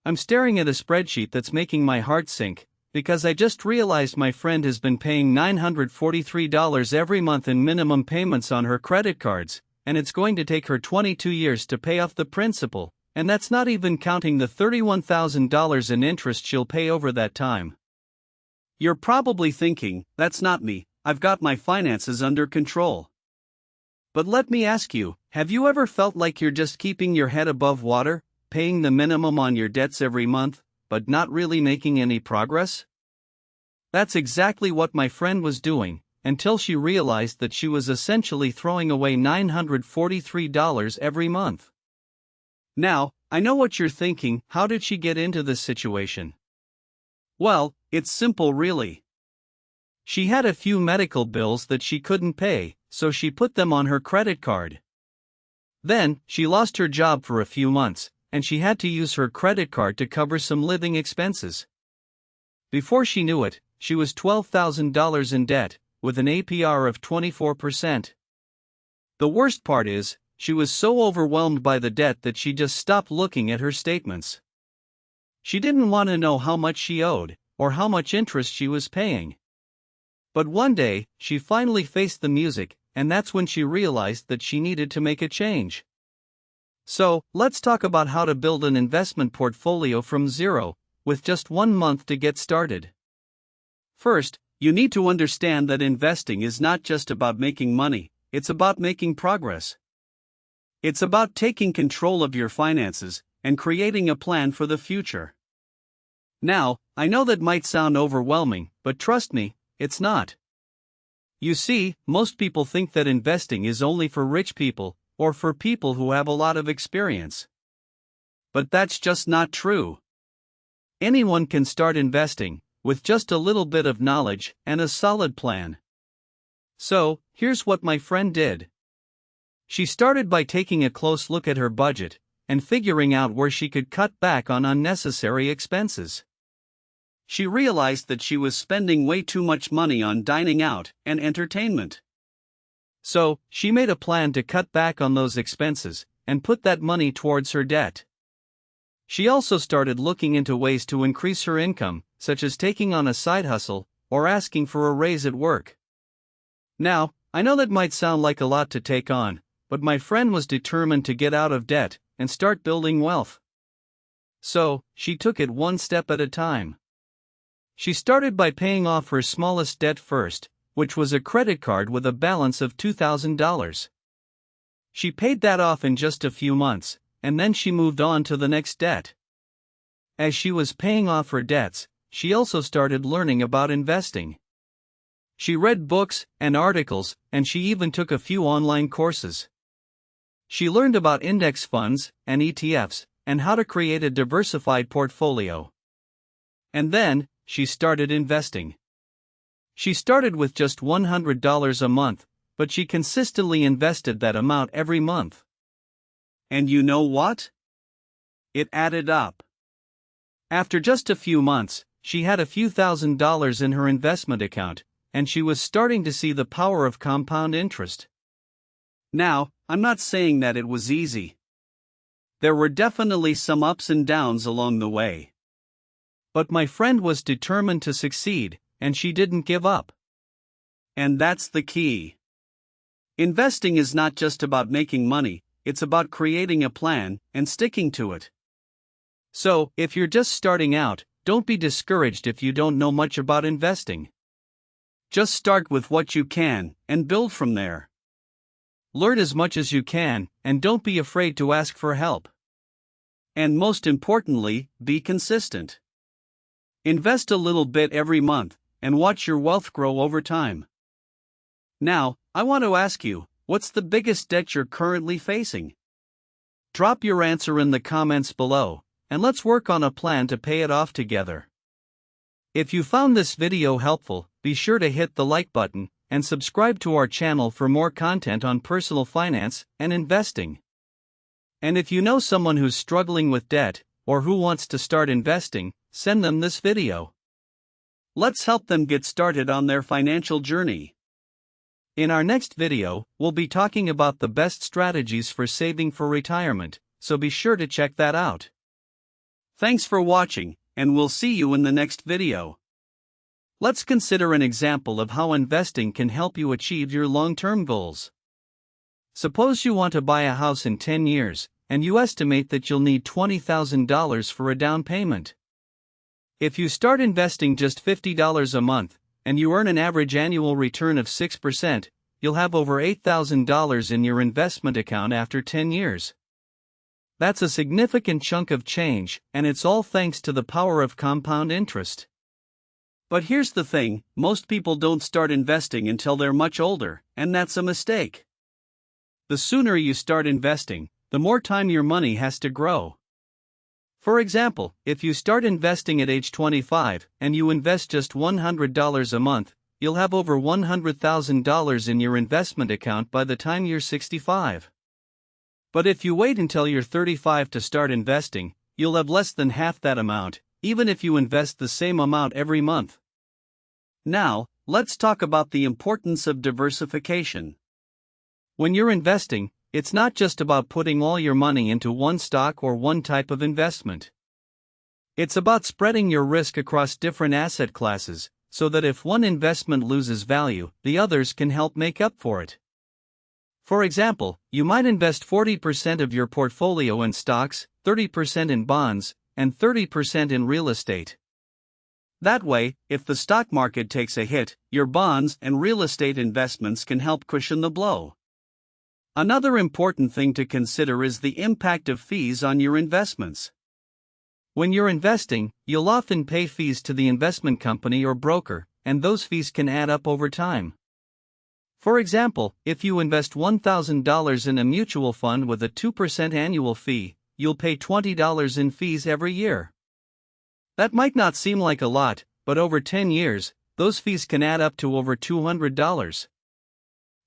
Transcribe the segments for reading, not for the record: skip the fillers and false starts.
I'm staring at a spreadsheet that's making my heart sink, because I just realized my friend has been paying $943 every month in minimum payments on her credit cards, and it's going to take her 22 years to pay off the principal, and that's not even counting the $31,000 in interest she'll pay over that time. You're probably thinking, that's not me, I've got my finances under control. But let me ask you, have you ever felt like you're just keeping your head above water, paying the minimum on your debts every month, but not really making any progress? That's exactly what my friend was doing, until she realized that she was essentially throwing away $943 every month. Now, I know what you're thinking, how did she get into this situation? Well, it's simple really. She had a few medical bills that she couldn't pay, so she put them on her credit card. Then, she lost her job for a few months, and she had to use her credit card to cover some living expenses. Before she knew it, she was $12,000 in debt, with an APR of 24%. The worst part is, she was so overwhelmed by the debt that she just stopped looking at her statements. She didn't want to know how much she owed, or how much interest she was paying. But one day, she finally faced the music, and that's when she realized that she needed to make a change. So, let's talk about how to build an investment portfolio from zero, with just 1 month to get started. First, you need to understand that investing is not just about making money, it's about making progress. It's about taking control of your finances and creating a plan for the future. Now, I know that might sound overwhelming, but trust me, it's not. You see, most people think that investing is only for rich people, or for people who have a lot of experience. But that's just not true. Anyone can start investing, with just a little bit of knowledge and a solid plan. So, here's what my friend did. She started by taking a close look at her budget, and figuring out where she could cut back on unnecessary expenses. She realized that she was spending way too much money on dining out and entertainment. So, she made a plan to cut back on those expenses, and put that money towards her debt. She also started looking into ways to increase her income, such as taking on a side hustle, or asking for a raise at work. Now, I know that might sound like a lot to take on, but my friend was determined to get out of debt, and start building wealth. So, she took it one step at a time. She started by paying off her smallest debt first, which was a credit card with a balance of $2,000. She paid that off in just a few months, and then she moved on to the next debt. As she was paying off her debts, she also started learning about investing. She read books and articles, and she even took a few online courses. She learned about index funds and ETFs, and how to create a diversified portfolio. And then, she started investing. She started with just $100 a month, but she consistently invested that amount every month. And you know what? It added up. After just a few months, she had a few $1,000s in her investment account, and she was starting to see the power of compound interest. Now, I'm not saying that it was easy. There were definitely some ups and downs along the way. But my friend was determined to succeed, and she didn't give up. And that's the key. Investing is not just about making money, it's about creating a plan and sticking to it. So, if you're just starting out, don't be discouraged if you don't know much about investing. Just start with what you can, and build from there. Learn as much as you can, and don't be afraid to ask for help. And most importantly, be consistent. Invest a little bit every month, and watch your wealth grow over time. Now, I want to ask you, what's the biggest debt you're currently facing? Drop your answer in the comments below, and let's work on a plan to pay it off together. If you found this video helpful, be sure to hit the like button, and subscribe to our channel for more content on personal finance and investing. And if you know someone who's struggling with debt, or who wants to start investing, send them this video. Let's help them get started on their financial journey. In our next video, we'll be talking about the best strategies for saving for retirement, so be sure to check that out. Thanks for watching, and we'll see you in the next video. Let's consider an example of how investing can help you achieve your long-term goals. Suppose you want to buy a house in 10 years, and you estimate that you'll need $20,000 for a down payment. If you start investing just $50 a month, and you earn an average annual return of 6%, you'll have over $8,000 in your investment account after 10 years. That's a significant chunk of change, and it's all thanks to the power of compound interest. But here's the thing, most people don't start investing until they're much older, and that's a mistake. The sooner you start investing, the more time your money has to grow. For example, if you start investing at age 25 and you invest just $100 a month, you'll have over $100,000 in your investment account by the time you're 65. But if you wait until you're 35 to start investing, you'll have less than half that amount, even if you invest the same amount every month. Now, let's talk about the importance of diversification. When you're investing, it's not just about putting all your money into one stock or one type of investment. It's about spreading your risk across different asset classes, so that if one investment loses value, the others can help make up for it. For example, you might invest 40% of your portfolio in stocks, 30% in bonds, and 30% in real estate. That way, if the stock market takes a hit, your bonds and real estate investments can help cushion the blow. Another important thing to consider is the impact of fees on your investments. When you're investing, you'll often pay fees to the investment company or broker, and those fees can add up over time. For example, if you invest $1,000 in a mutual fund with a 2% annual fee, you'll pay $20 in fees every year. That might not seem like a lot, but over 10 years, those fees can add up to over $200.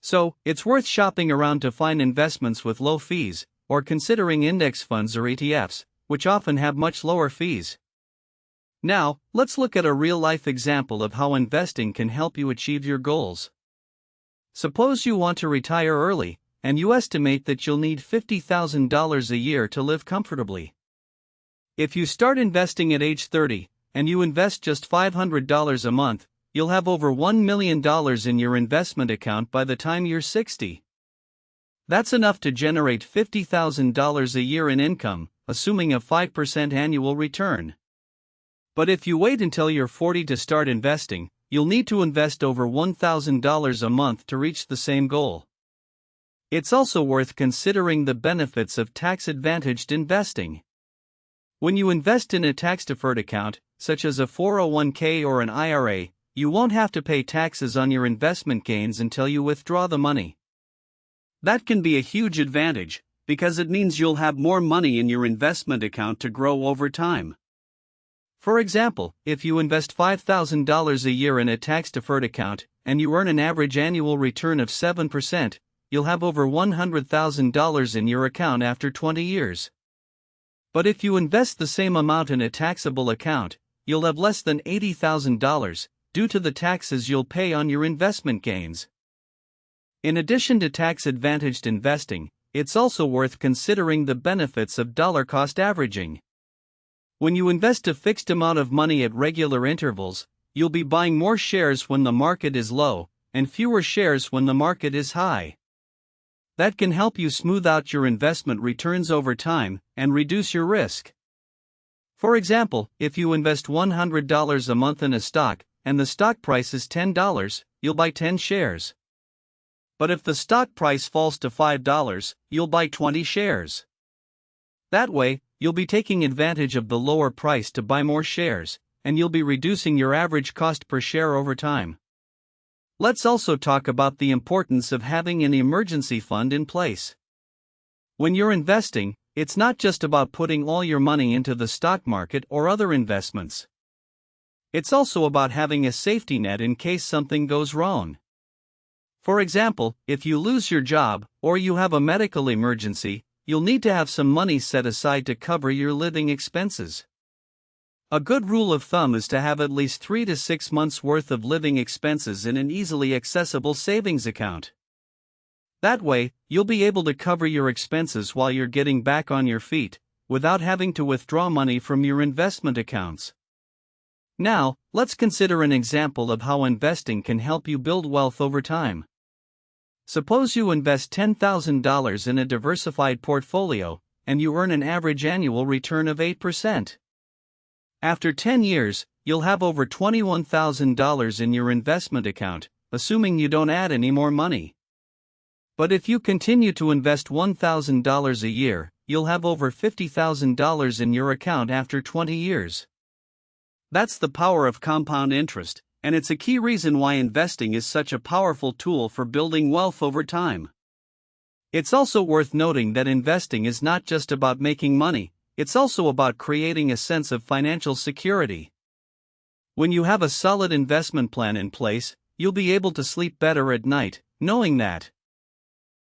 So, it's worth shopping around to find investments with low fees, or considering index funds or ETFs, which often have much lower fees. Now, let's look at a real-life example of how investing can help you achieve your goals. Suppose you want to retire early, and you estimate that you'll need $50,000 a year to live comfortably. If you start investing at age 30, and you invest just $500 a month, you'll have over $1 million in your investment account by the time you're 60. That's enough to generate $50,000 a year in income, assuming a 5% annual return. But if you wait until you're 40 to start investing, you'll need to invest over $1,000 a month to reach the same goal. It's also worth considering the benefits of tax-advantaged investing. When you invest in a tax-deferred account, such as a 401k or an IRA, you won't have to pay taxes on your investment gains until you withdraw the money. That can be a huge advantage, because it means you'll have more money in your investment account to grow over time. For example, if you invest $5,000 a year in a tax-deferred account, and you earn an average annual return of 7%, you'll have over $100,000 in your account after 20 years. But if you invest the same amount in a taxable account, you'll have less than $80,000, due to the taxes you'll pay on your investment gains. In addition to tax-advantaged investing, it's also worth considering the benefits of dollar-cost averaging. When you invest a fixed amount of money at regular intervals, you'll be buying more shares when the market is low, and fewer shares when the market is high. That can help you smooth out your investment returns over time and reduce your risk. For example, if you invest $100 a month in a stock, and the stock price is $10, you'll buy 10 shares. But if the stock price falls to $5, you'll buy 20 shares. That way, you'll be taking advantage of the lower price to buy more shares, and you'll be reducing your average cost per share over time. Let's also talk about the importance of having an emergency fund in place. When you're investing, it's not just about putting all your money into the stock market or other investments. It's also about having a safety net in case something goes wrong. For example, if you lose your job, or you have a medical emergency, you'll need to have some money set aside to cover your living expenses. A good rule of thumb is to have at least 3 to 6 months' worth of living expenses in an easily accessible savings account. That way, you'll be able to cover your expenses while you're getting back on your feet, without having to withdraw money from your investment accounts. Now, let's consider an example of how investing can help you build wealth over time. Suppose you invest $10,000 in a diversified portfolio, and you earn an average annual return of 8%. After 10 years, you'll have over $21,000 in your investment account, assuming you don't add any more money. But if you continue to invest $1,000 a year, you'll have over $50,000 in your account after 20 years. That's the power of compound interest, and it's a key reason why investing is such a powerful tool for building wealth over time. It's also worth noting that investing is not just about making money, it's also about creating a sense of financial security. When you have a solid investment plan in place, you'll be able to sleep better at night, knowing that